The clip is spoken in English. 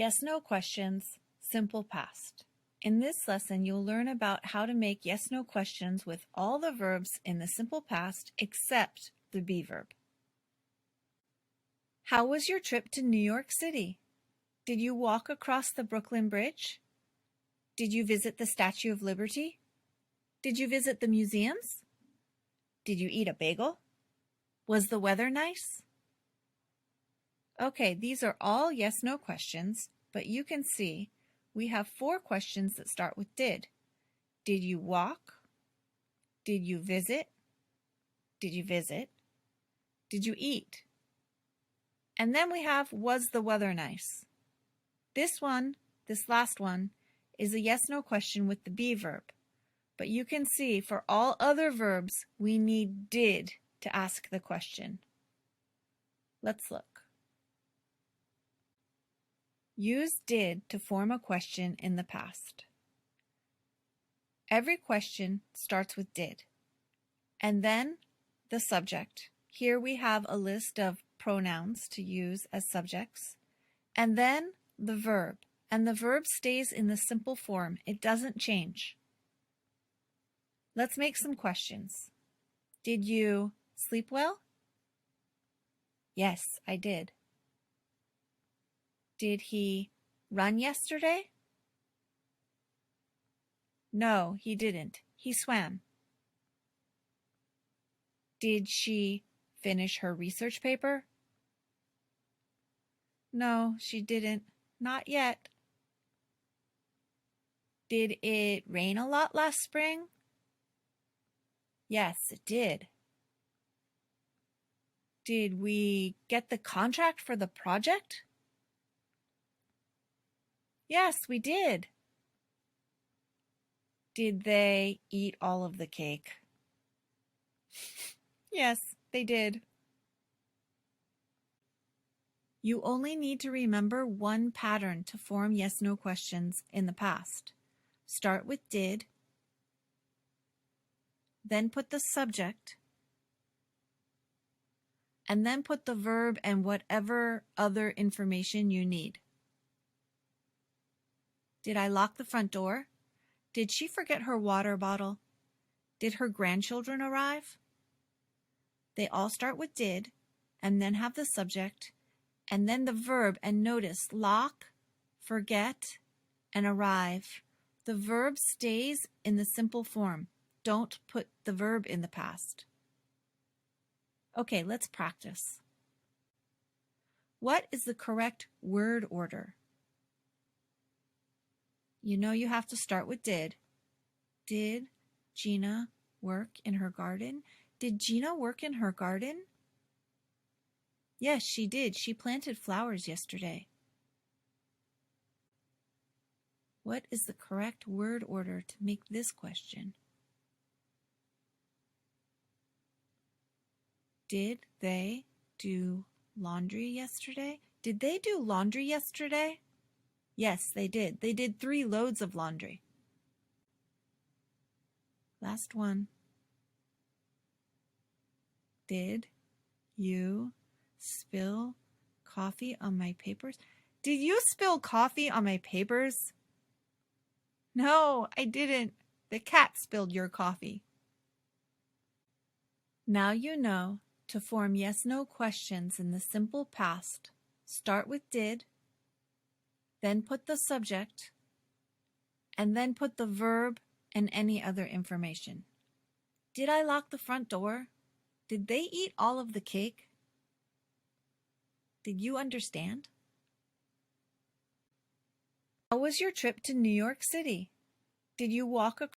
Yes/no questions, simple past. In this lesson, you'll learn about how to make yes/no questions with all the verbs in the simple past except the be verb. How was your trip to New York City? Did you walk across the Brooklyn Bridge? Did you visit the Statue of Liberty? Did you visit the museums? Did you eat a bagel? Was the weather nice? Okay, these are all yes/no questions, but you can see we have 4 questions that start with did. Did you walk? Did you visit? Did you visit? Did you eat? And then we have was the weather nice? This last one, is a yes/no question with the be verb. But you can see for all other verbs, we need did to ask the question. Let's look. Use did to form a question in the past. Every question starts with did, and then the subject. Here we have a list of pronouns to use as subjects, and then the verb, and the verb stays in the simple form. It doesn't change. Let's make some questions. Did you sleep well? Yes, I did. Did he run yesterday? No, he didn't. He swam. Did she finish her research paper? No, she didn't. Not yet. Did it rain a lot last spring? Yes, it did. Did we get the contract for the project? Yes, we did. Did they eat all of the cake? Yes, they did. You only need to remember one pattern to form yes/no questions in the past. Start with did, then put the subject, and then put the verb and whatever other information you need. Did I lock the front door? Did she forget her water bottle? Did her grandchildren arrive? They all start with did, and then have the subject, and then the verb, and notice lock, forget, and arrive. The verb stays in the simple form. Don't put the verb in the past. Okay, let's practice. What is the correct word order? You know you have to start with did. Did Gina work in her garden? Did Gina work in her garden? Yes, she did. She planted flowers yesterday. What is the correct word order to make this question? Did they do laundry yesterday? Did they do laundry yesterday? Yes, they did. They did 3 loads of laundry. Last one. Did you spill coffee on my papers? Did you spill coffee on my papers? No, I didn't. The cat spilled your coffee. Now you know to form yes/no questions in the simple past. Start with did, then put the subject, and then put the verb and any other information. Did I lock the front door? Did they eat all of the cake? Did you understand? How was your trip to New York City? Did you walk across